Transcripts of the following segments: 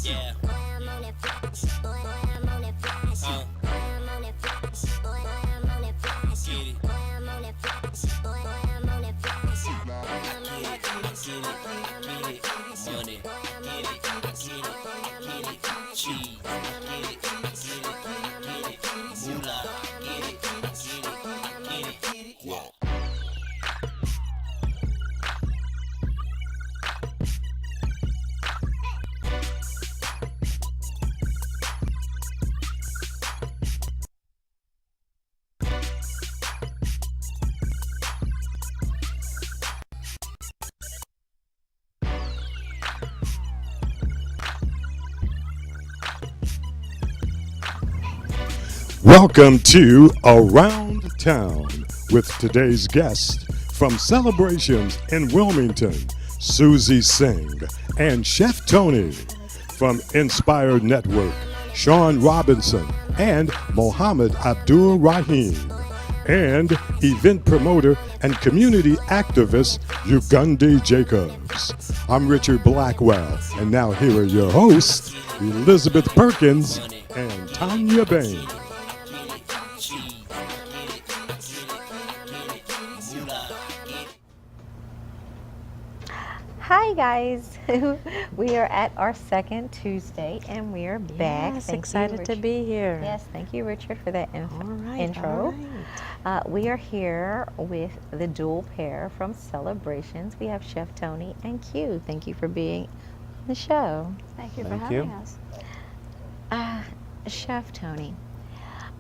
Yeah. Boy, I'm on that flash. Boy, I'm on that flash. Boy, I'm on that flash. Boy, I'm on that flash. Get it. Boy, I'm on that flash. Boy, I'm on that flash. Boy, I'm on that flash. Get it. Get it. Money. Get it. Get it. Get it. Cheese. Get it. Get it. Get it. Moolah. Get it. Get it. Get it. Yeah. Welcome to Around Town with today's guest from Celebrations in Wilmington, Susie Singh, and Chef Tony from Inspired Network, Shawn Robinson and Mohammed Abdul Rahim, and event promoter and community activist Ugundi Jacobs. I'm Richard Blackwell, and now here are your hosts, Elizabeth Perkins and Tanya Bayne. Hi guys, we are at our second Tuesday and we are back. Yes, excited to be here. Yes, thank you Richard for that intro. All right. We are here with the dual pair from Celebrations. We have Chef Tony and Q. Thank you for being on the show. Thank you for having us. Chef Tony,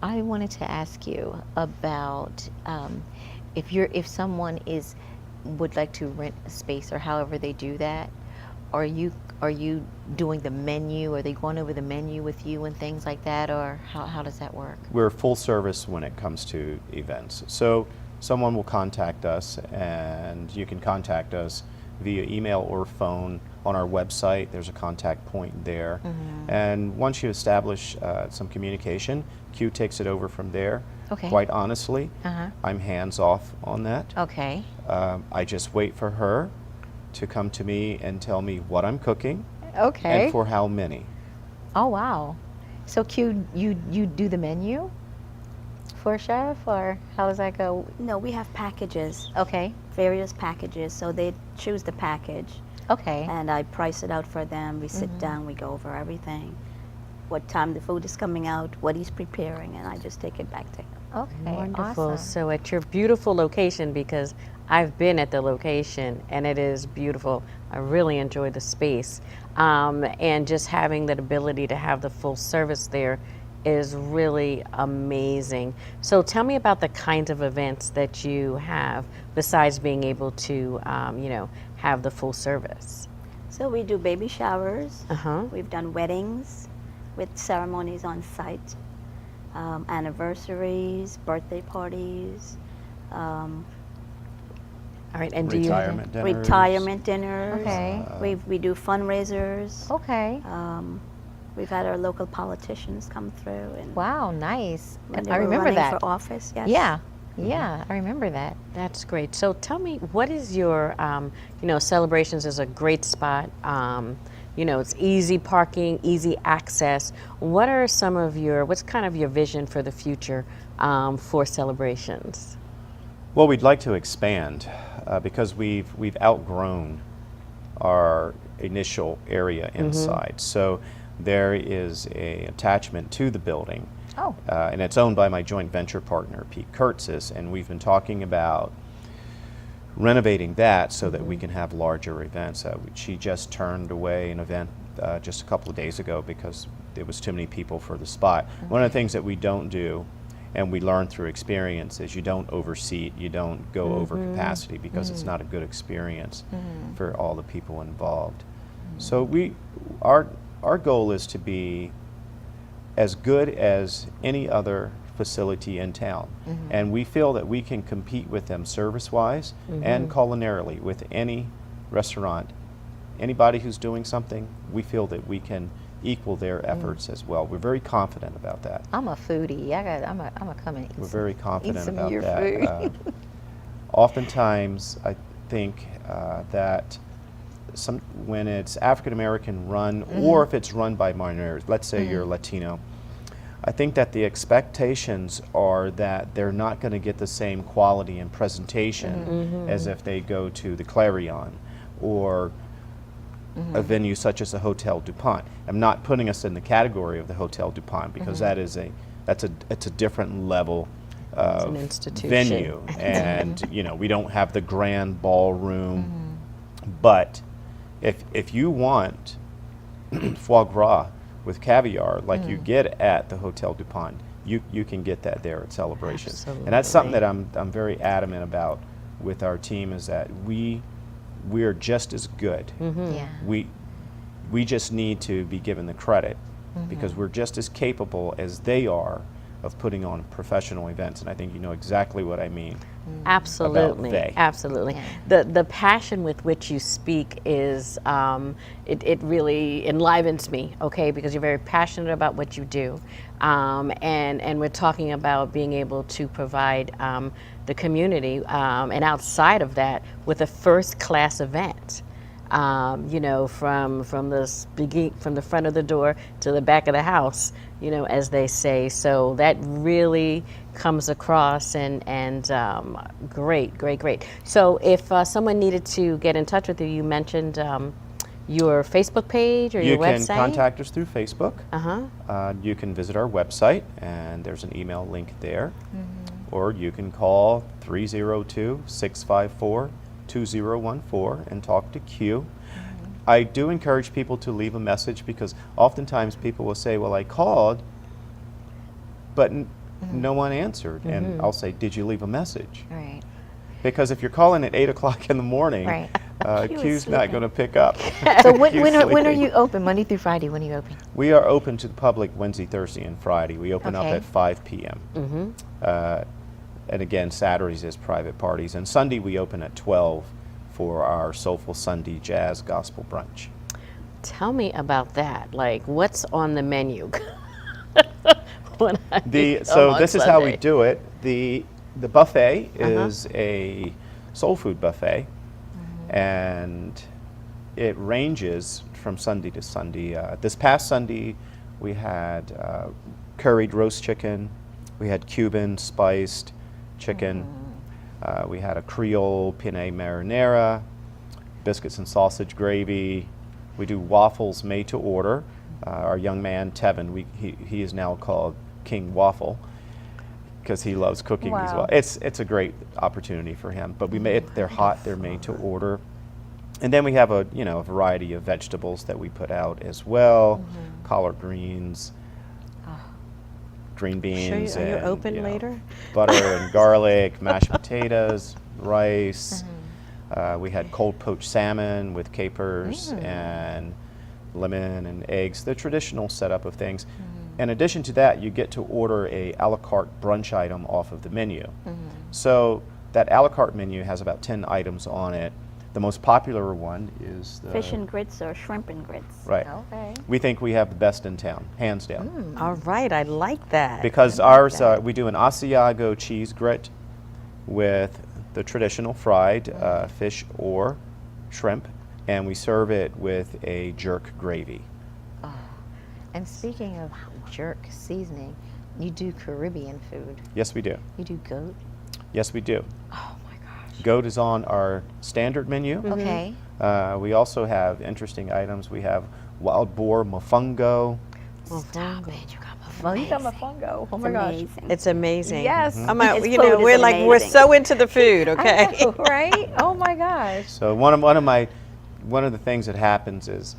I wanted to ask you about if someone would like to rent a space or however they do that, are you doing the menu? Are they going over the menu with you and things like that, or how does that work? We're full service when it comes to events. So someone will contact us, and you can contact us via email or phone. On our website, there's a contact point there. Mm-hmm. And once you establish some communication, Q takes it over from there. Okay. Quite honestly, I'm hands off on that. Okay. I just wait for her to come to me and tell me what I'm cooking. Okay. And for how many. Oh wow. So Q, you do the menu for a chef, or how does that go? No, we have packages. Okay. Various packages. So they choose the package. Okay. And I price it out for them. We sit down, we go over everything. What time the food is coming out, what he's preparing, and I just take it back to him. Okay. Wonderful. Awesome. So at your beautiful location, because I've been at the location and it is beautiful. I really enjoy the space. And just having that ability to have the full service there is really amazing. So tell me about the kinds of events that you have besides being able to, have the full service. So we do baby showers. Uh-huh. We've done weddings with ceremonies on site, anniversaries, birthday parties, All right, and Retirement dinners. retirement dinners. Okay. We do fundraisers. Okay. We've had our local politicians come through, and Wow, nice. when they I were remember running that. for office. Yes. Yeah. Yeah, I remember that. That's great. So tell me, what is your, Celebrations is a great spot. It's easy parking, easy access. What's kind of your vision for the future for Celebrations? Well, we'd like to expand because we've outgrown our initial area inside. So there is a attachment to the building. Oh. And it's owned by my joint venture partner, Pete Kurtzis, and we've been talking about renovating that so that we can have larger events. She just turned away an event just a couple of days ago because there was too many people for the spot. One of the things that we don't do, and we learn through experience, is you don't overseat, you don't go over capacity, because it's not a good experience for all the people involved. So our goal is to be as good as any other facility in town. And we feel that we can compete with them service-wise and culinarily with any restaurant. Anybody who's doing something, we feel that we can equal their efforts as well. We're very confident about that. I'm a foodie. I'm a come and eat. We're very confident some about of your that. Oftentimes, I think that when it's African American run, or if it's run by minorities, let's say you're Latino, I think that the expectations are that they're not going to get the same quality and presentation as if they go to the Clarion or a venue such as the Hotel DuPont. I'm not putting us in the category of the Hotel DuPont because it's a different level of an institution. venue, and you know, we don't have the grand ballroom. But if you want foie gras with caviar like you get at the Hotel DuPont, you can get that there at Celebration. Absolutely. And that's something that I'm very adamant about with our team, is that we are just as good. Yeah. We just need to be given the credit because we're just as capable as they are of putting on professional events, and I think you know exactly what I mean. Absolutely, they. absolutely. The passion with which you speak is it really enlivens me. Okay, because you're very passionate about what you do, and we're talking about being able to provide the community and outside of that with a first-class event. You know, from the front of the door to the back of the house, you know, as they say. So that really comes across, and great. So if someone needed to get in touch with you, you mentioned your Facebook page or your website? You can contact us through Facebook. You can visit our website, and there's an email link there. Or you can call 302-654-2014 and talk to Q. I do encourage people to leave a message, because oftentimes people will say, well, I called, but no one answered. And I'll say, did you leave a message? Right. Because if you're calling at 8 o'clock in the morning, Right. Q's not going to pick up. So when Q's are sleeping. you open? Monday through Friday? When are you open? We are open to the public Wednesday, Thursday, and Friday. We open up Okay. at 5 p.m. And again, Saturdays is private parties. And Sunday we open at 12 for our Soulful Sunday Jazz Gospel Brunch. Tell me about that. Like, what's on the menu? So this is how we do it. The buffet is a soul food buffet, and it ranges from Sunday to Sunday. This past Sunday, we had curried roast chicken, we had Cuban spiced chicken, we had a Creole penne marinara, biscuits and sausage gravy. We do waffles made to order. Our young man Tevin, he is now called King Waffle, because he loves cooking as well. It's a great opportunity for him. But they're hot, they're made to order. And then we have a variety of vegetables that we put out as well, collard greens, green beans, Are you and open later? butter and garlic, mashed potatoes, rice. We had cold poached salmon with capers and lemon and eggs, the traditional setup of things. In addition to that, you get to order a a la carte brunch item off of the menu. So that a la carte menu has about 10 items on it. The most popular one is the Fish and grits or shrimp and grits. Right. Okay. We think we have the best in town, hands down. All right, I like that. Because ours, we do an Asiago cheese grit with the traditional fried fish or shrimp, and we serve it with a jerk gravy. And speaking of jerk seasoning, you do Caribbean food. Yes, we do. You do goat. Yes, we do. Oh my gosh. Goat is on our standard menu. Okay. We also have interesting items. We have wild boar mofongo. Stop it. You got Oh, you got my my fungo. Oh It's my gosh. amazing. It's amazing. Yes. I'm His you food know, is we're like we're amazing. so into the food. Okay. I know, right? Oh my gosh. So one of the things that happens is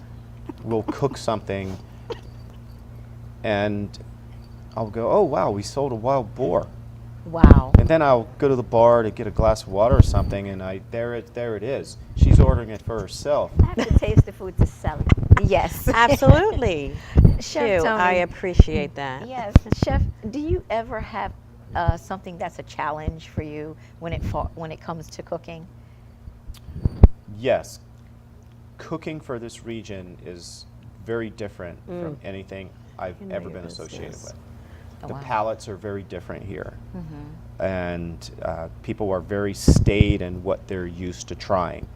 we'll cook something, and I'll go, oh wow, we sold a wild boar. Wow. And then I'll go to the bar to get a glass of water or something, and there it is. She's ordering it for herself. I have to taste the food to sell it. Yes. Absolutely. Chef Phew, I Tony. appreciate that. Yes, Chef. Do you ever have something that's a challenge for you when it comes to cooking? Yes, cooking for this region is very different from anything I've know ever your been associated business. with. Oh, The wow. palates are very different here, and people are very staid in what they're used to trying.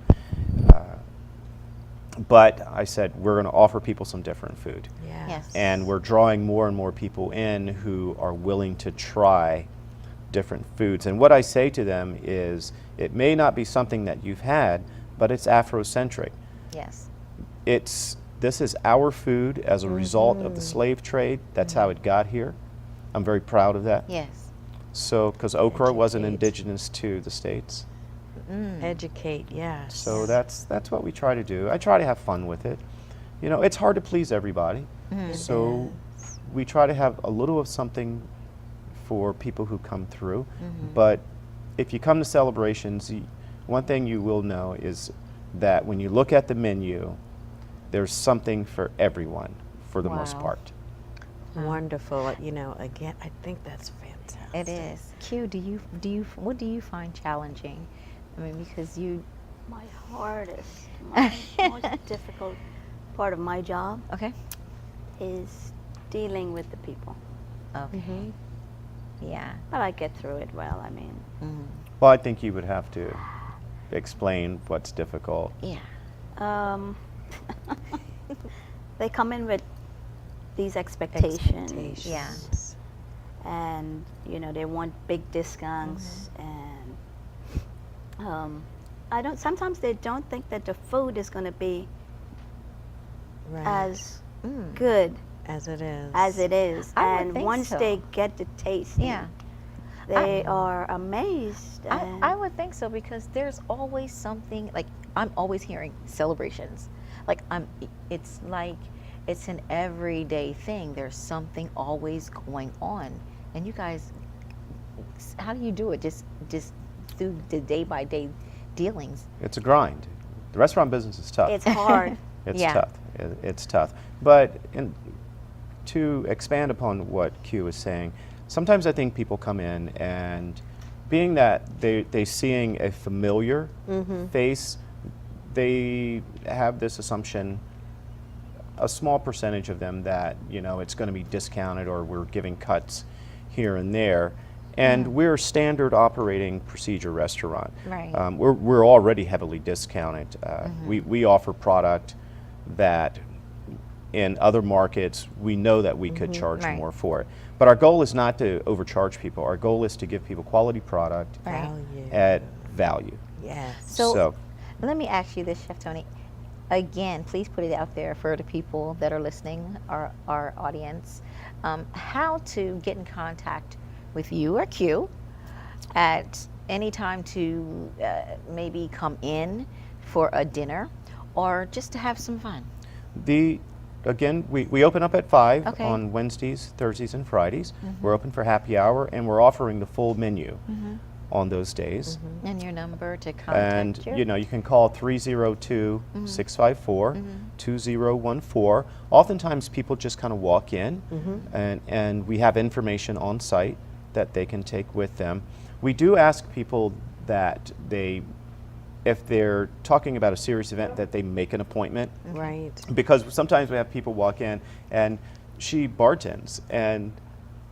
But I said, we're going to offer people some different food. Yeah. Yes. And we're drawing more and more people in who are willing to try different foods. And what I say to them is, it may not be something that you've had, but it's Afrocentric. Yes. This is our food as a result of the slave trade. That's how it got here. I'm very proud of that. Yes. So, because okra wasn't Educate. indigenous to the States. Educate, yes. So that's what we try to do. I try to have fun with it. You know, it's hard to please everybody. So we try to have a little of something for people who come through. But if you come to celebrations, one thing you will know is that when you look at the menu, there's something for everyone for the most Wow. part. Wonderful. You know, again, I think that's fantastic. It is. Q, what do you find challenging? I mean, because you, My hardest, my most difficult part of my job okay? is dealing with the people. Okay. Yeah. But I get through it well, I mean. Well, I think you would have to explain what's difficult. Yeah. They come in with these expectations. Yeah. And, you know, they want big discounts and sometimes they don't think that the food is going to be Right. as good As it is. as it is. I would And think once so. they get the taste, Yeah. they are amazed. And I would think so, because there's always something, like, I'm always hearing celebrations. It's like it's an everyday thing. There's something always going on. And you guys, how do you do it? Just through the day by day dealings. It's a grind. The restaurant business is tough. it's hard. It's Yeah. tough. It's tough. But to expand upon what Q is saying, sometimes I think people come in and being that they seeing a familiar face, they have this assumption, a small percentage of them, that, you know, it's going to be discounted or we're giving cuts here and there. And we're a standard operating procedure restaurant. Right. We're already heavily discounted. We offer product that in other markets we know that we could charge Right. more for it. But our goal is not to overcharge people. Our goal is to give people quality product Value. at value. Yes. So, let me ask you this, Chef Tony. Again, please put it out there for the people that are listening, our audience, how to get in contact with you or Q at any time to maybe come in for a dinner or just to have some fun. Again, we open up at 5 Okay. on Wednesdays, Thursdays, and Fridays. We're open for happy hour, and we're offering the full menu on those days. And your number to contact And you. you know, you can call 302-654-2014. Oftentimes people just kind of walk in, and we have information on site that they can take with them. We do ask people that if they're talking about a serious event, that they make an appointment, Right. because sometimes we have people walk in and she bartends and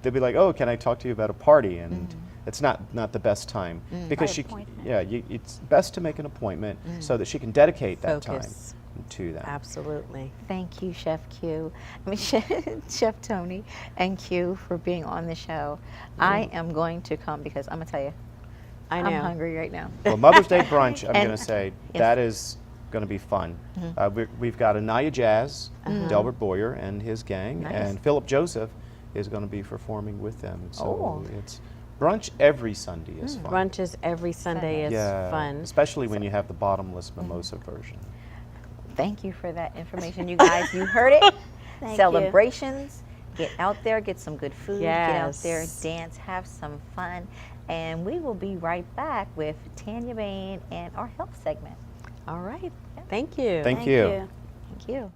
they'll be like, "Oh, can I talk to you about a party?" And it's not the best time, because By appointment. it's best to make an appointment so that she can dedicate that Focus. time to them. Absolutely. Thank you, Chef Q. I mean, Chef Tony and Q, for being on the show. I am going to come because I'm going to tell you, I know. I'm hungry right now. Well, Mother's Day brunch, I'm And- going to say, yes. that is going to be fun. We've got Anaya Jazz, Delbert Boyer and his gang, Nice. and Philip Joseph is going to be performing with them. So Oh. it's brunch every Sunday is fun. Brunches every Sunday is fun. especially when you have the bottomless mimosa version. Thank you for that information, you guys. You heard it. Thank you. Celebrations. Get out there, get some good food. Get out there, Yes. dance, have some fun. And we will be right back with Tanya Bayne and our health segment. All right. Thank you. Thank Thank you. you. Thank you.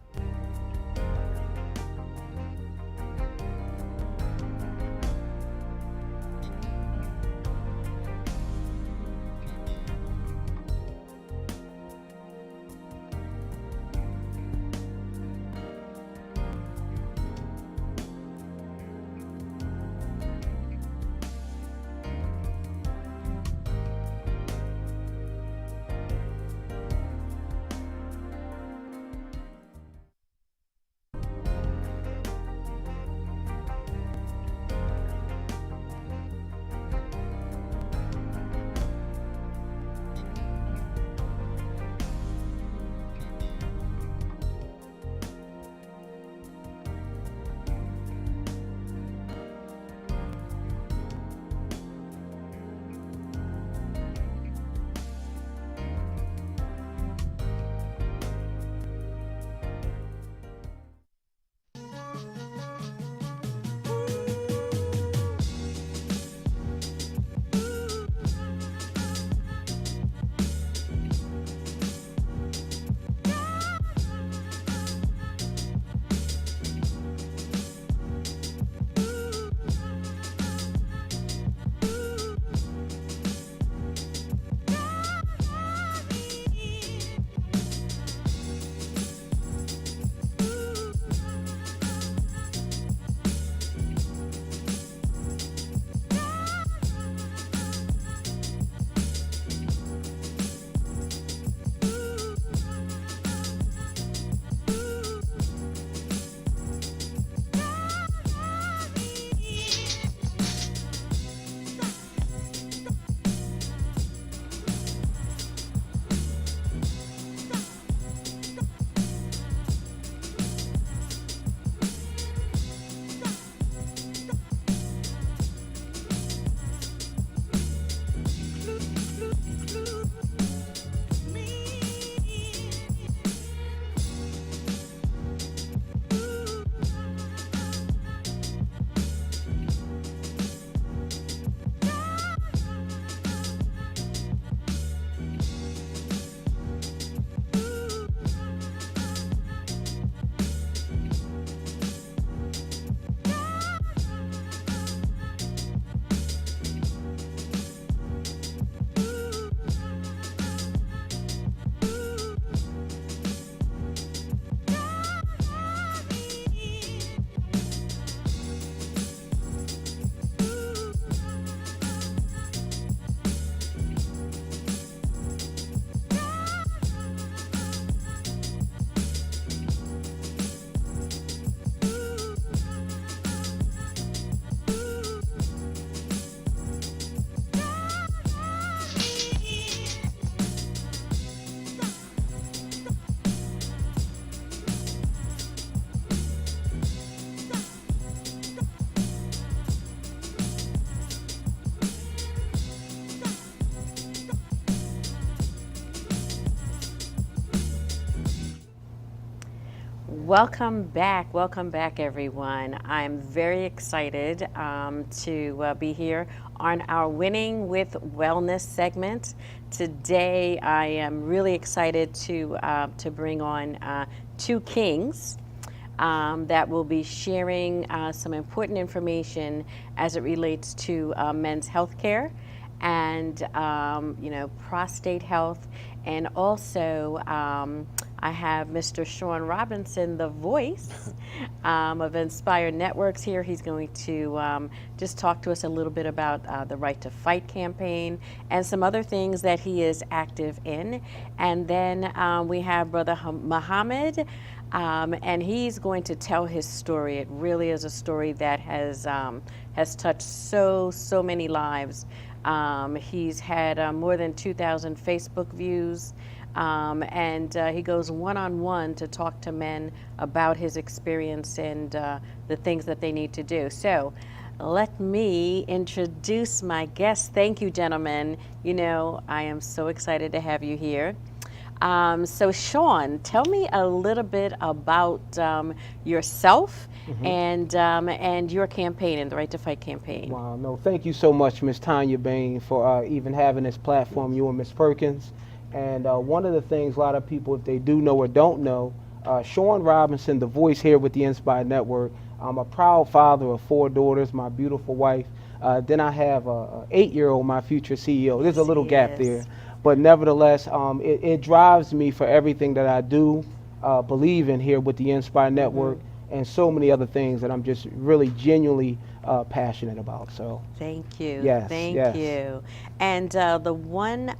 Welcome back, everyone. I'm very excited to be here on our Winning with Wellness segment. Today, I am really excited to bring on two kings that will be sharing some important information as it relates to men's health care and prostate health, and also I have Mr. Shawn Robinson, the voice of Inspire Networks here. He's going to just talk to us a little bit about the Right to Fight campaign and some other things that he is active in. And then we have Brother Muhammad, and he's going to tell his story. It really is a story that has touched so many lives. He's had more than 2,000 Facebook views. And he goes one-on-one to talk to men about his experience and the things that they need to do. So let me introduce my guest. Thank you, gentlemen. You know, I am so excited to have you here. So Shawn, tell me a little bit about yourself and your campaign and the Right to Fight campaign. Wow, no, thank you so much, Miss Tanya Bayne, for even having this platform, you and Miss Perkins. And one of the things a lot of people, if they do know or don't know, Shawn Robinson, the voice here with the Inspire Network. I'm a proud father of 4 daughters, my beautiful wife. Then I have a 8-year-old, my future CEO. There's a little gap there. But nevertheless, it drives me for everything that I do, believe in here with the Inspire Network, and so many other things that I'm just really genuinely passionate about. So thank you. Yes, Thank yes. you. And the one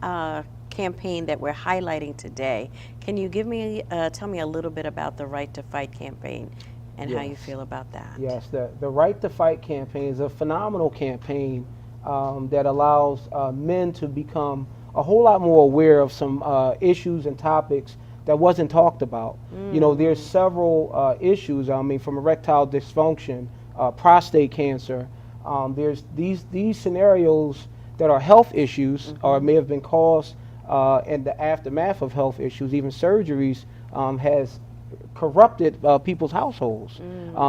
campaign that we're highlighting today, can you tell me a little bit about the Right to Fight campaign and how you feel about that? Yes, the Right to Fight campaign is a phenomenal campaign that allows men to become a whole lot more aware of some issues and topics that wasn't talked about. You know, there's several issues, I mean, from erectile dysfunction, prostate cancer. There's these scenarios that are health issues or may have been caused in the aftermath of health issues, even surgeries, has corrupted people's households.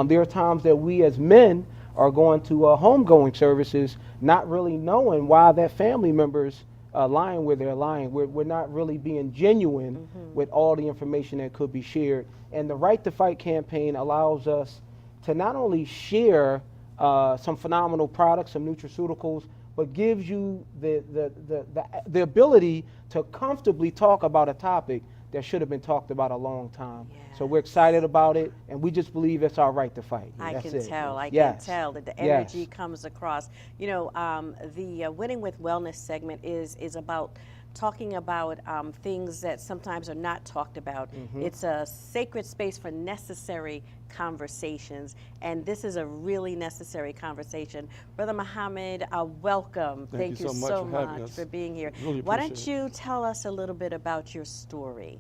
There are times that we as men are going to homegoing services not really knowing why that family member's lying where they're lying. We're not really being genuine with all the information that could be shared. And the Right to Fight campaign allows us to not only share some phenomenal products, some nutraceuticals, but gives you the ability to comfortably talk about a topic that should have been talked about a long time. So we're excited about it, and we just believe it's our right to fight. I That's can it. tell. I Yes. can tell that the energy comes across. You know, the Winning with Wellness segment is about talking about things that sometimes are not talked about. It's a sacred space for necessary conversations, and this is a really necessary conversation. Brother Muhammad, welcome. Thank you so much for being here. Really Why don't appreciate you tell us a little bit about your story?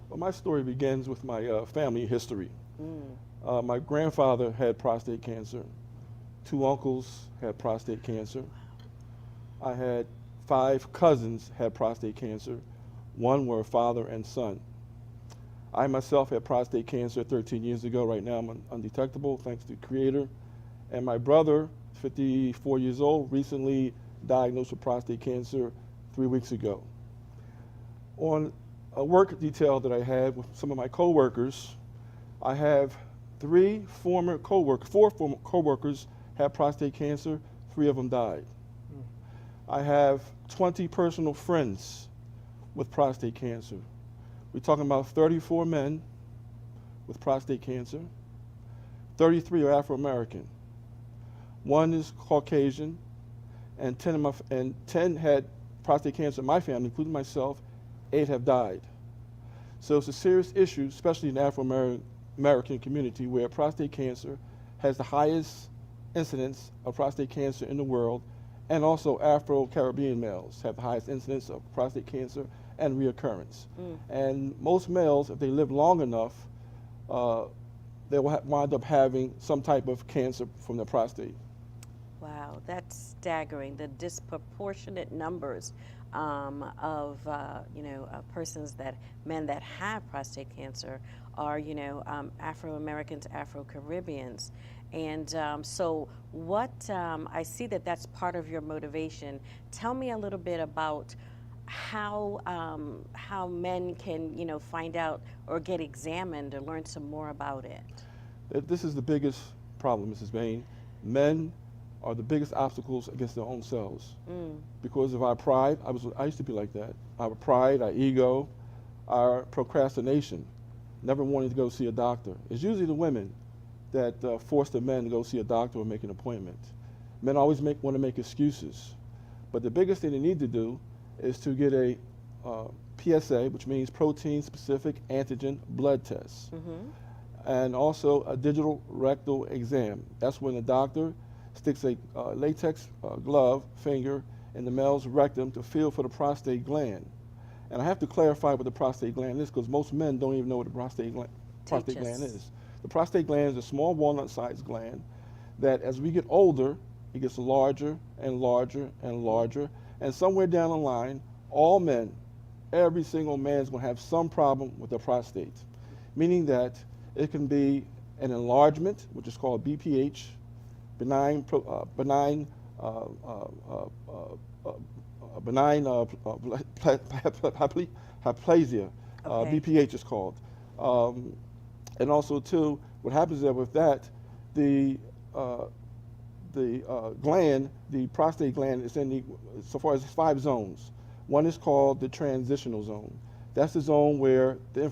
Well, my story begins with my family history. My grandfather had prostate cancer. 2 uncles had prostate cancer. I had 5 cousins had prostate cancer. 1 were father and son. I myself had prostate cancer 13 years ago. Right now I'm undetectable, thanks to the Creator. And my brother, 54 years old, recently diagnosed with prostate cancer 3 weeks ago. On a work detail that I had with some of my coworkers, I have 4 former coworkers had prostate cancer, 3 of them died. I have 20 personal friends with prostate cancer. We're talking about 34 men with prostate cancer. 33 are Afro-American. 1 is Caucasian, and 10 had prostate cancer in my family, including myself. 8 have died. So it's a serious issue, especially in the Afro-American community, where prostate cancer has the highest incidence of prostate cancer in the world, and also Afro-Caribbean males have the highest incidence of prostate cancer and reoccurrence. And most males, if they live long enough, they will wind up having some type of cancer from their prostate. Wow, that's staggering, the disproportionate numbers of persons men that have prostate cancer are Afro Americans, Afro Caribbeans, and so what I see that's part of your motivation. Tell me a little bit about how men can find out or get examined or learn some more about it. This is the biggest problem, Mrs. Bayne. Men are the biggest obstacles against their own selves. Because of our pride, I used to be like that. Our pride, our ego, our procrastination, never wanting to go see a doctor. It's usually the women that force the men to go see a doctor or make an appointment. Men always want to make excuses. But the biggest thing they need to do is to get a PSA, which means protein-specific antigen blood test. And also a digital rectal exam. That's when the doctor sticks a latex glove finger in the male's rectum to feel for the prostate gland. And I have to clarify what the prostate gland is, because most men don't even know what the prostate gland is. The prostate gland is a small walnut-sized gland that, as we get older, it gets larger and larger and larger. And somewhere down the line, all men, every single man is going to have some problem with the prostate, meaning that it can be an enlargement, which is called BPH, benign hyplasia, BPH is called. And also too, what happens is with that, the gland, the prostate gland, is in so far as 5 zones. One is called the transitional zone. That's the zone where the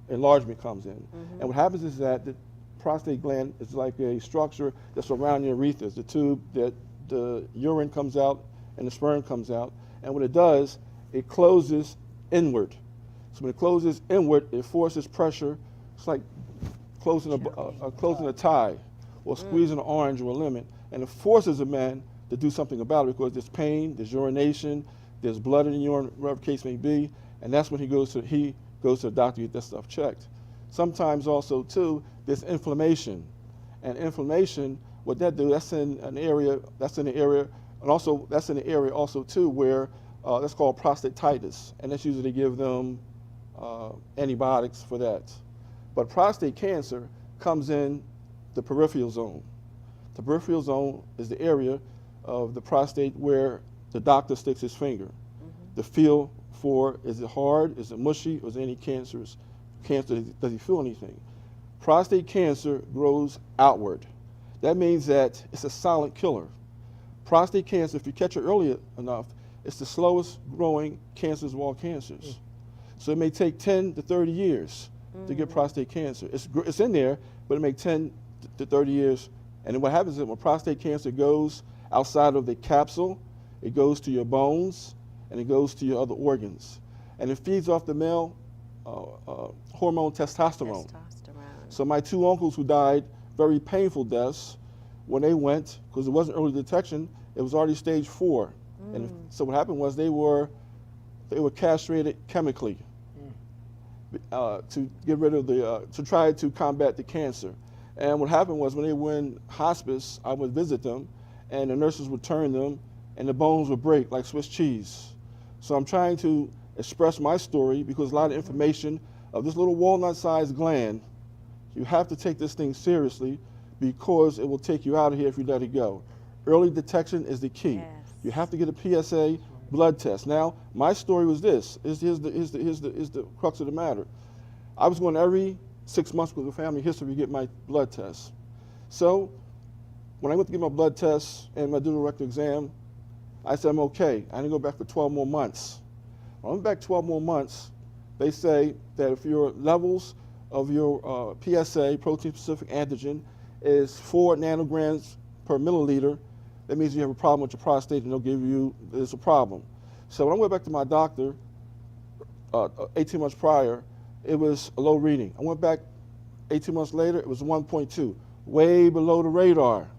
enlargement comes in. And what happens is that the prostate gland is like a structure that's around your urethra, the tube that the urine comes out and the sperm comes out. And what it does, it closes inward. So when it closes inward, it forces pressure. It's like closing a tie or squeezing an orange or a lemon. And it forces a man to do something about it, because there's pain, there's urination, there's blood in the urine, whatever the case may be. And that's when he goes to the doctor to get that stuff checked. Sometimes also too, there's inflammation. And inflammation, what that do, that's in the area also too where that's called prostatitis. And that's usually they give them antibiotics for that. But prostate cancer comes in the peripheral zone. The peripheral zone is the area of the prostate where the doctor sticks his finger to feel for, is it hard, is it mushy, or is there any cancer, does he feel anything? Prostate cancer grows outward. That means that it's a silent killer. Prostate cancer, if you catch it early enough, it's the slowest growing cancers of all cancers. So it may take 10 to 30 years to get prostate cancer. It's in there, but it may take 10 to 30 years. And then what happens is when prostate cancer goes outside of the capsule, it goes to your bones, and it goes to your other organs. And it feeds off the male hormone testosterone. So my 2 uncles who died very painful deaths, when they went, because it wasn't early detection, it was already stage 4. And so what happened was they were castrated chemically to get rid of to try to combat the cancer. And what happened was when they were in hospice, I would visit them, and the nurses would turn them, and the bones would break like Swiss cheese. So I'm trying to express my story, because a lot of information of this little walnut-sized gland, you have to take this thing seriously, because it will take you out of here if you let it go. Early detection is the key. Yes. You have to get a PSA blood test. Now, my story was this. Here's the crux of the matter. I was going every 6 months with a family history to get my blood test. So when I went to get my blood test and my digital rectal exam, I said, I'm okay. I didn't go back for 12 more months. When I went back 12 more months, they say that if your levels of your PSA, protein-specific antigen, is 4 nanograms per milliliter, that means you have a problem with your prostate, and they'll give you, there's a problem. So when I went back to my doctor 18 months prior, it was a low reading. I went back 18 months later, it was 1.2, way below the radar.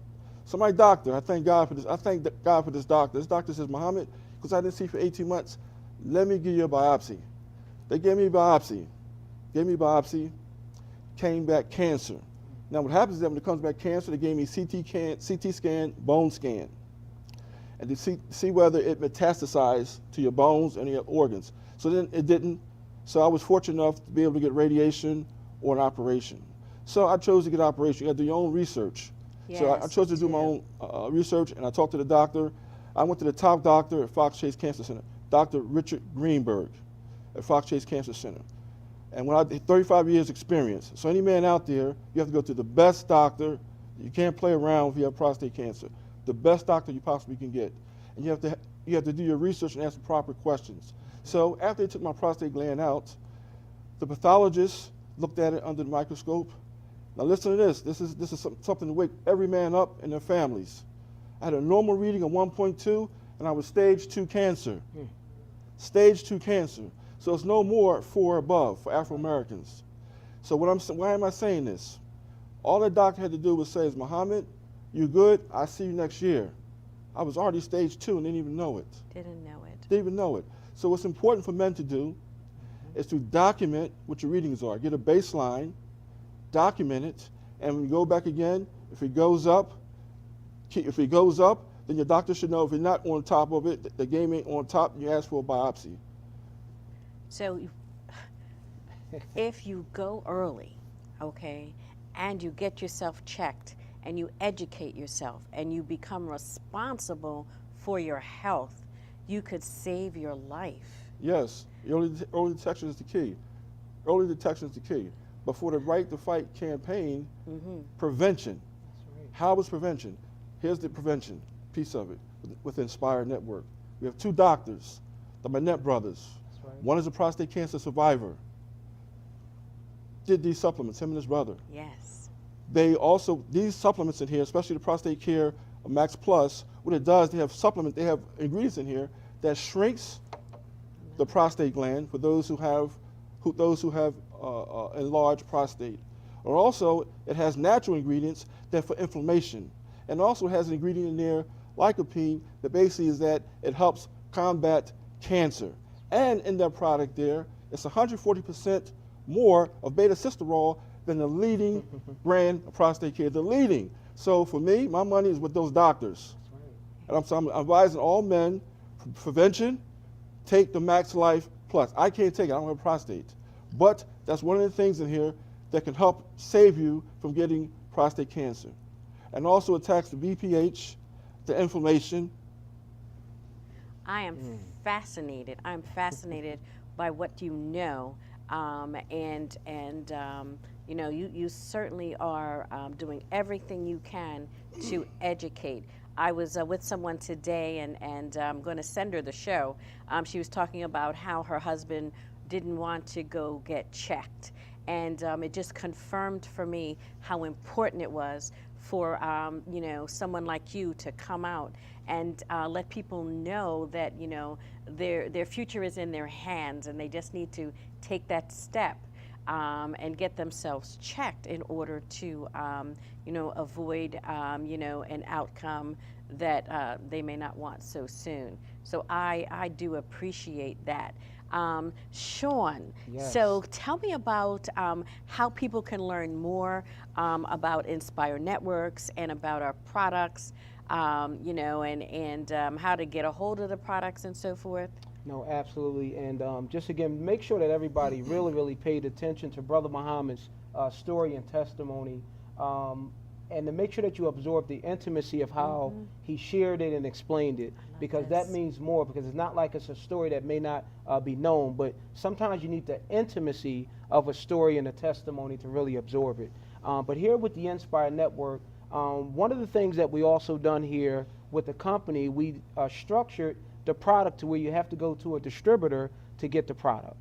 So my doctor, I thank God for this. I thank God for this doctor. This doctor says, Muhammad, because I didn't see for 18 months, let me give you a biopsy. They gave me a biopsy. Came back cancer. Now what happens is that when it comes back cancer, they gave me CT scan, bone scan. and to see whether it metastasized to your bones and your organs. So then it didn't. So I was fortunate enough to be able to get radiation or an operation. So I chose to get an operation. You got to do your own research. So I chose to do my own research, and I talked to the doctor. I went to the top doctor at Fox Chase Cancer Center, Dr. Richard Greenberg at Fox Chase Cancer Center. And when I did 35 years experience, so any man out there, you have to go to the best doctor. You can't play around if you have prostate cancer. The best doctor you possibly can get. And you have to do your research and ask the proper questions. So after they took my prostate gland out, the pathologist looked at it under the microscope. Now listen to this. This is something to wake every man up and their families. I had a normal reading of 1.2, and I was stage 2 cancer. Stage 2 cancer. So it's no more 4 above for Afro-Americans. So why am I saying this? All the doctor had to do was say, Muhammad, you good? I'll see you next year. I was already stage 2 and didn't even know it. Didn't know it. Didn't even know it. So what's important for men to do is to document what your readings are. Get a baseline, document it, and when you go back again, if it goes up, then your doctor should know if you're not on top of it, the game ain't on top, you ask for a biopsy. So if you go early, okay, and you get yourself checked and you educate yourself and you become responsible for your health, you could save your life. Yes, early detection is the key. Early detection is the key. But for the Right to Fight campaign, prevention. How is prevention? Here's the prevention piece of it with Inspire Network. We have 2 doctors, the Manette brothers. One is a prostate cancer survivor. Did these supplements, him and his brother. Yes. They also, these supplements in here, especially the Prostate Care Max Plus, what it does, they have ingredients in here that shrinks the prostate gland for those who have enlarged prostate. Or also, it has natural ingredients that for inflammation. And also has an ingredient in there, lycopene, that basically is that it helps combat cancer. And in that product there, it's 140% more of beta-syssterol than the leading brand of prostate care, the leading. So for me, my money is with those doctors. And I'm advising all men, prevention, take the Max Life Plus. I can't take it, I don't have prostate. But that's one of the things in here that can help save you from getting prostate cancer. And also attacks the BPH, the inflammation. I am fascinated. I'm fascinated by what you know, you know, you certainly are doing everything you can to educate. I was with someone today, and I'm going to send her the show. She was talking about how her husband didn't want to go get checked, and it just confirmed for me how important it was for you know, someone like you to come out and let people know that, you know, their future is in their hands, and they just need to take that step and get themselves checked in order to you know, avoid you know, an outcome that they may not want so soon. So I do appreciate that. Shawn, Yes. So tell me about how people can learn more about Inspire Networks and about our products, you know, and how to get a hold of the products and so forth. No, absolutely. And just again, make sure that everybody really paid attention to Brother Muhammad's story and testimony, and to make sure that you absorb the intimacy of how he shared it and explained it, because that means more, because it's not like it's a story that may not be known, but sometimes you need the intimacy of a story and a testimony to really absorb it. But here with the Inspire Network, one of the things that we also done here with the company, we structured the product to where you have to go to a distributor to get the product.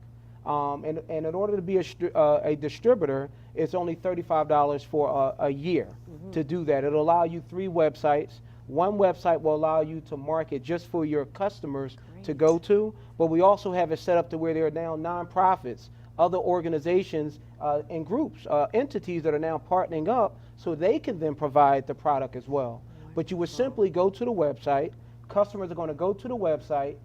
And in order to be a distributor, it's only $35 for a year to do that. It'll allow you 3 websites. One website will allow you to market just for your customers to go to, but we also have it set up to where there are now nonprofits, other organizations and groups, entities that are now partnering up so they can then provide the product as well. But you would simply go to the website. Customers are going to go to the website,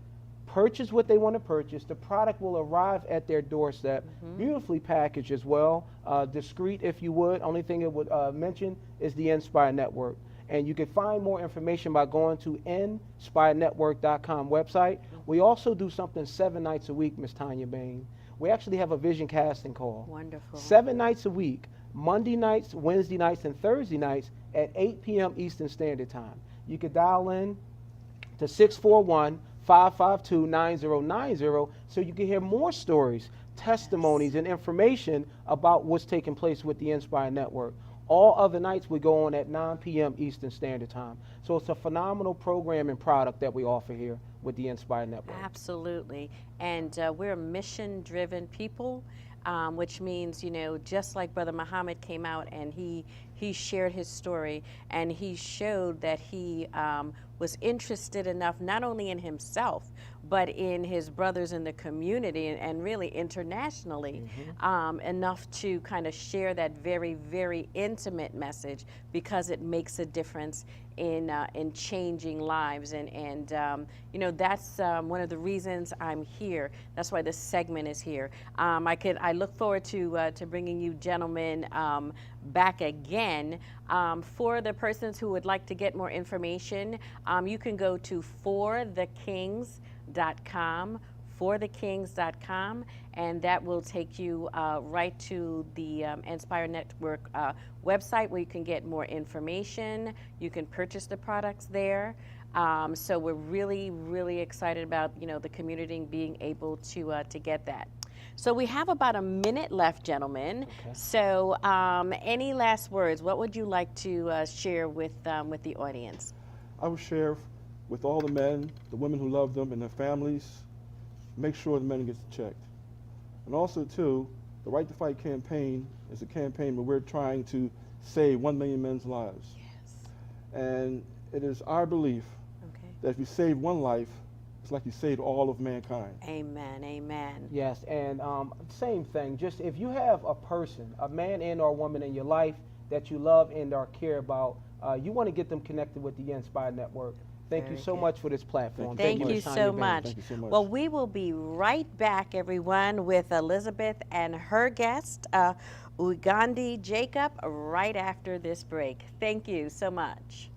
purchase what they want to purchase. The product will arrive at their doorstep, beautifully packaged as well, discreet if you would. Only thing it would mention is the Inspire Network. And you can find more information by going to inspirenetwork.com website. We also do something 7 nights a week, Ms. Tanya Bayne. We actually have a vision casting call. Wonderful. 7 nights a week, Monday nights, Wednesday nights, and Thursday nights at 8 p.m. Eastern Standard Time. You could dial in to 641-552-9090 so you can hear more stories, testimonies, and information about what's taking place with the Inspire Network. All other nights we go on at 9 p.m. Eastern Standard Time. So it's a phenomenal program and product that we offer here with the Inspire Network. Absolutely. And we're mission-driven people, which means, you know, just like Brother Muhammad came out and he shared his story and he showed that he was interested enough not only in himself, but in his brothers in the community and really internationally, enough to kind of share that very, very intimate message because it makes a difference in changing lives. And you know, that's one of the reasons I'm here. That's why this segment is here. I look forward to bringing you gentlemen back again. For the persons who would like to get more information, you can go to forthekings.com, forthekings.com, and that will take you right to the Inspire Network website where you can get more information. You can purchase the products there. So we're really, really excited about, you know, the community being able to get that. So we have about a minute left, gentlemen. Okay. So any last words? What would you like to share with the audience? I would share with all the men, the women who love them, and their families, make sure the men gets checked. And also, too, the Right to Fight campaign is a campaign where we're trying to save 1 million men's lives. Yes. And it is our belief that if you save one life, it's like you saved all of mankind. Amen, amen. Yes, and same thing. Just if you have a person, a man and or woman in your life that you love and or care about, you want to get them connected with the Inspire Network. Thank you so much for this platform. Thank you Ms. Tanya so Bayne. much. Thank you so much. Well, we will be right back, everyone, with Elizabeth and her guest, UGUNDI Jacob, right after this break. Thank you so much.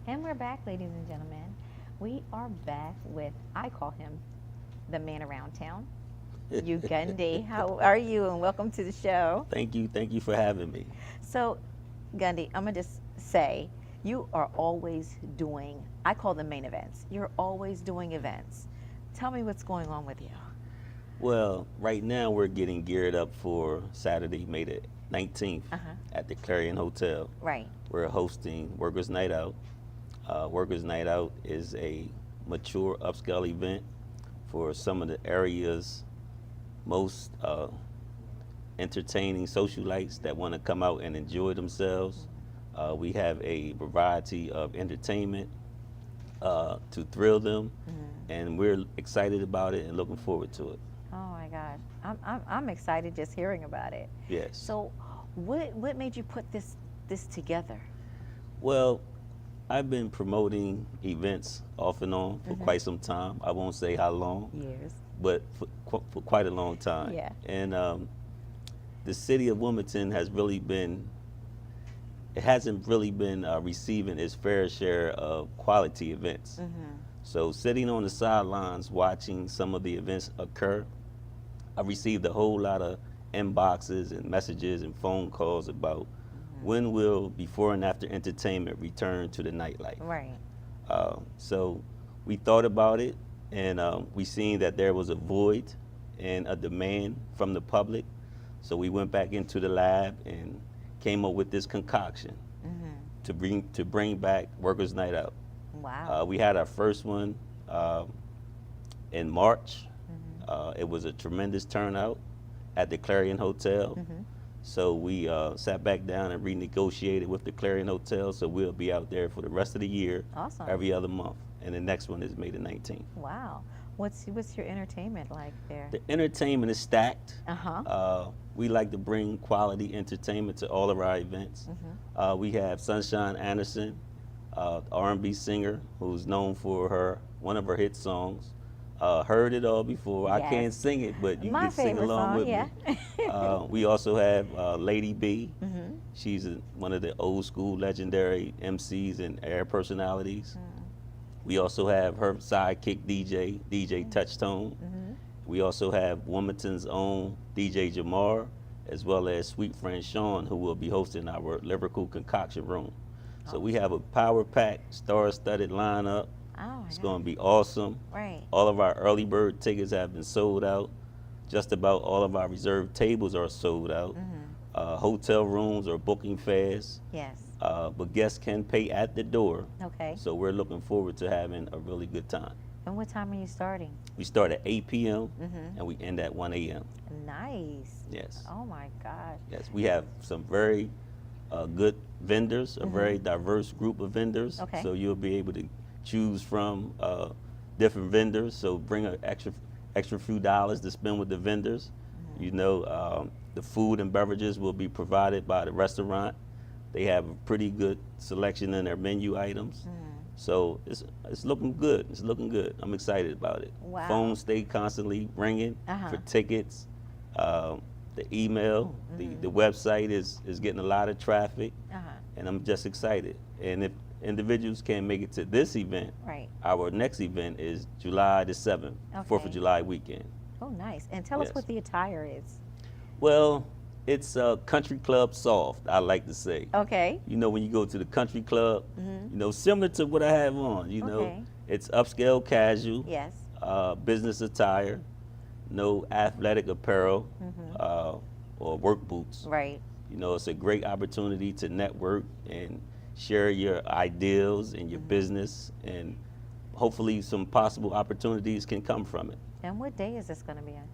And we're back, ladies and gentlemen. We are back with, I call him the man around town, UGUNDI. How are you? And welcome to the show. Thank you for having me. So, Gundi, I'm gonna just say, You are always doing, I call them main events. You're always doing events. Tell me what's going on with you. Well, right now we're getting geared up for Saturday, May the 19th at the Clarion Hotel. Right. We're hosting Workers' Night Out. Workers' Night Out is a mature upscale event for some of the area's most entertaining socialites that want to come out and enjoy themselves. We have a variety of entertainment to thrill them, and we're excited about it and looking forward to it. Oh my gosh, I'm excited just hearing about it. Yes. So, what made you put this together? Well, I've been promoting events off and on for quite some time. I won't say how long. Years. But for quite a long time. Yeah. And the city of Wilmington has really been, it hasn't really been receiving its fair share of quality events. So sitting on the sidelines watching some of the events occur, I received a whole lot of inboxes and messages and phone calls about when will before and after entertainment return to the nightlife. Right. So we thought about it, and we seen that there was a void and a demand from the public. So we went back into the lab and came up with this concoction to bring back Workers' Night Out. Wow. We had our first one in March. It was a tremendous turnout at the Clarion Hotel. So we sat back down and renegotiated with the Clarion Hotel, so we'll be out there for the rest of the year, Awesome. every other month. And the next one is May the 19th. Wow. What's your entertainment like there? The entertainment is stacked. Uh-huh. We like to bring quality entertainment to all of our events. We have Sunshine Anderson, R&B singer who's known for one of her hit songs. Heard It All Before. I can't Yes. sing it, but you My can sing favorite along song, with yeah. me. We also have Lady B. She's one of the old school legendary MCs and air personalities. We also have her sidekick DJ Touchtone. We also have Wilmington's own DJ Jamar, as well as sweet friend SHAWN, who will be hosting our lyrical concoction room. So we have a power-packed, star-studded lineup. Oh, It's going to be awesome. Right. All of our early bird tickets have been sold out. Just about all of our reserved tables are sold out. Hotel rooms are booking fast. Yes. But guests can pay at the door. Okay. So we're looking forward to having a really good time. And what time are you starting? We start at 8 p.m. and we end at 1 a.m. Nice. Yes. Oh my gosh. Yes, we have some very good vendors, a very diverse group of vendors. Okay. So you'll be able to choose from different vendors. So bring an extra few dollars to spend with the vendors. You know, the food and beverages will be provided by the restaurant. They have a pretty good selection in their menu items. So it's looking good. It's looking good. I'm excited about it. Wow. Phones stay constantly ringing for tickets. The email, the website is getting a lot of traffic, and I'm just excited. And if individuals can't make it to this event, Right. our next event is July the 7th, 4th Okay. of July weekend. Oh, nice. And tell us Yes. what the attire is. Well, it's country club soft, I like to say. Okay. You know, when you go to the country club, you know, similar to what I have on, you know, Okay. it's upscale casual, Yes. business attire, no athletic apparel or work boots. Right. You know, it's a great opportunity to network and share your ideals and your business, and hopefully some possible opportunities can come from it. And what day is this going to be on?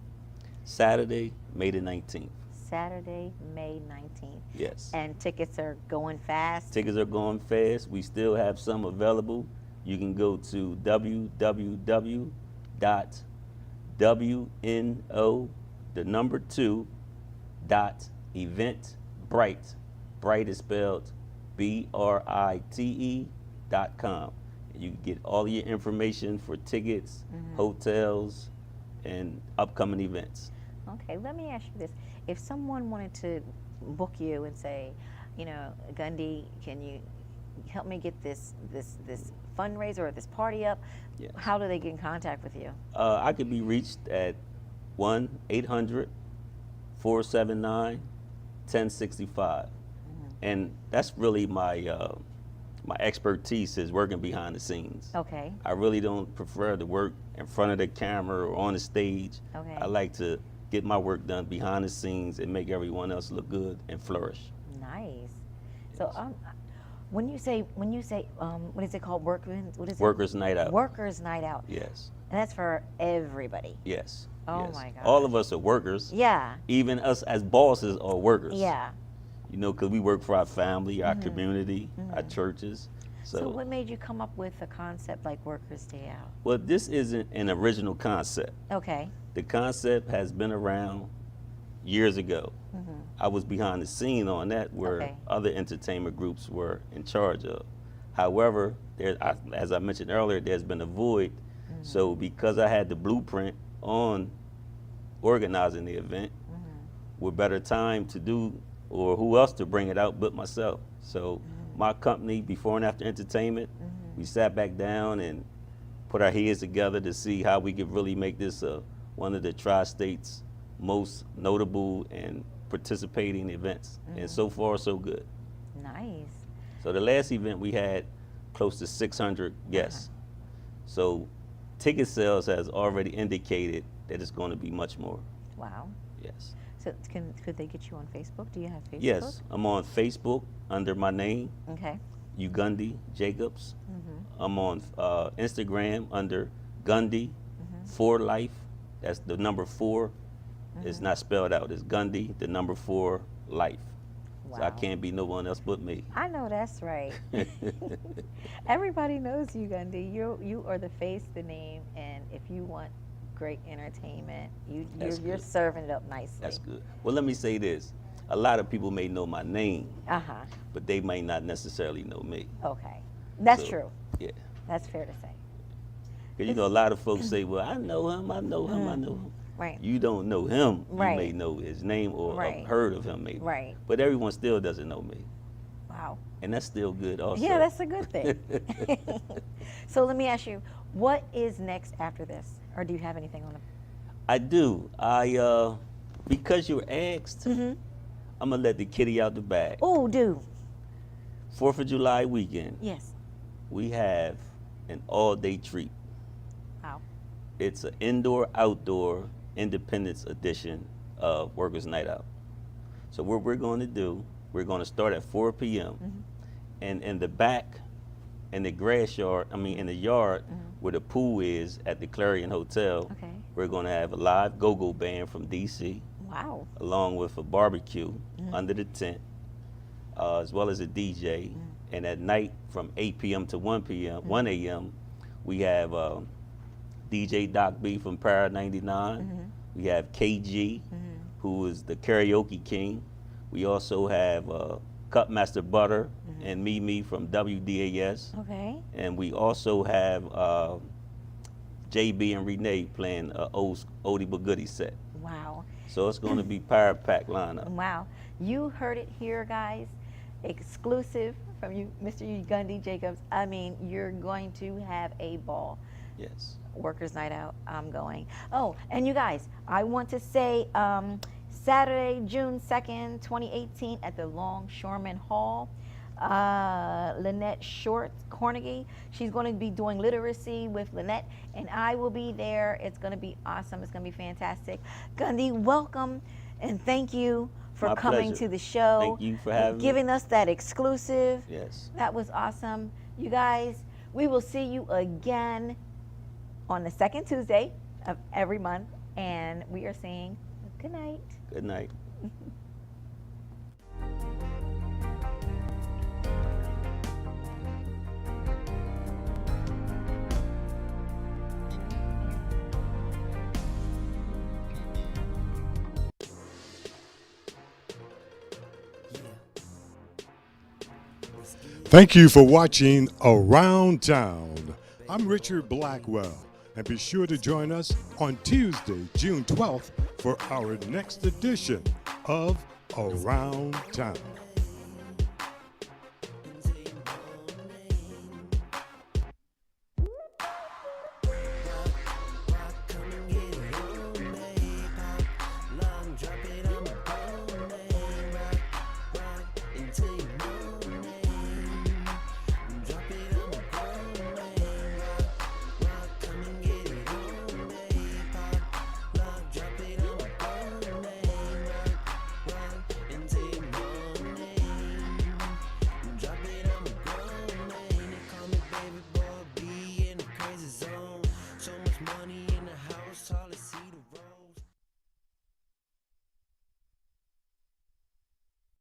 Saturday, May the 19th. Saturday, May 19th. Yes. And tickets are going fast. Tickets are going fast. We still have some available. You can go to www.wno, the number 2, .eventbrite. Bright is spelled BRITE.com. You can get all your information for tickets, hotels, and upcoming events. Okay, let me ask you this. If someone wanted to book you and say, you know, Gundy, can you help me get this fundraiser or this party up? Yes. How do they get in contact with you? I could be reached at 1-800-479-1065. And that's really my my expertise is working behind the scenes. Okay. I really don't prefer to work in front of the camera or on the stage. Okay. I like to get my work done behind the scenes and make everyone else look good and flourish. Nice. So when you say what is it called? What is it? Workers' Night Out. Workers' Night Out. Yes. And that's for everybody. Yes. Oh yes. my God. All of us are workers. Yeah. Even us as bosses are workers. Yeah. You know, because we work for our family, our community, our churches. So what made you come up with a concept like Workers' Day Out? Well, this isn't an original concept. Okay. The concept has been around years ago. I was behind the scene on that where other entertainment groups were in charge of. However, as I mentioned earlier, there's been a void. So because I had the blueprint on organizing the event, with better time to do, or who else to bring it out but myself. So my company, Before and After Entertainment, we sat back down and put our heads together to see how we could really make this one of the tri-state's most notable and participating events. And so far, so good. Nice. So the last event we had close to 600 guests. So ticket sales has already indicated that it's going to be much more. Wow. Yes. So could they get you on Facebook? Do you have Facebook? Yes, I'm on Facebook under my name, Okay. UGUNDI Jacobs. I'm on Instagram under Gundy for Life. That's the number 4. It's not spelled out. It's Gundy, the number 4 Life. So I Wow. can't be no one else but me. I know that's right. Everybody knows you, Gundy. You are the face, the name, and if you want great entertainment, That's you're good. serving it up nicely. That's good. Well, let me say this. A lot of people may know my name, Uh-huh. but they may not necessarily know me. Okay. That's So, true. Yeah. That's fair to say. 'Cause you know, a lot of folks say, well, I know him, I know him, I know him. Right. You don't know him. Right. You may know his name or Right. have heard of him maybe. Right. But everyone still doesn't know me. Wow. And that's still good also. Yeah, that's a good thing. So let me ask you, what is next after this? Or do you have anything on the... I do. Because you were asked, I'm going to let the kitty out the bag. Oh, do. 4th of July weekend, Yes. we have an all-day treat. Wow. It's an indoor-outdoor Independence edition of Workers' Night Out. So what we're going to do, we're going to start at 4 p.m. And in the back, in the grass yard, in the yard where the pool is at the Clarion Hotel, Okay. we're going to have a live go-go band from D.C. Wow. along with a barbecue under the tent, as well as a DJ. And at night from 8 p.m. to 1 a.m., we have DJ Doc B from Para 99. We have KG, who is the karaoke king. We also have Cutmaster Butter and Mimi from WDAS. Okay. And we also have JB and Renee playing an oldie but goodie set. Wow. So it's going to be power pack lineup. Wow. You heard it here, guys. Exclusive from you, Mr. Ugundi Jacobs. I mean, you're going to have a ball. Yes. Workers' Night Out, I'm going. Oh, and you guys, I want to say Saturday, June 2nd, 2018 at the Longshoreman Hall. Lynette Short Cornegie. She's going to be doing literacy with Lynette, and I will be there. It's going to be awesome. It's going to be fantastic. Gundy, welcome, and thank you for My coming pleasure. to the show. Thank you for having me. Giving us that exclusive. Yes. That was awesome. You guys, we will see you again on the second Tuesday of every month, and we are saying good night. Good night. Thank you for watching Around Town. I'm Richard Blackwell, and be sure to join us on Tuesday, June 12th for our next edition of Around Town.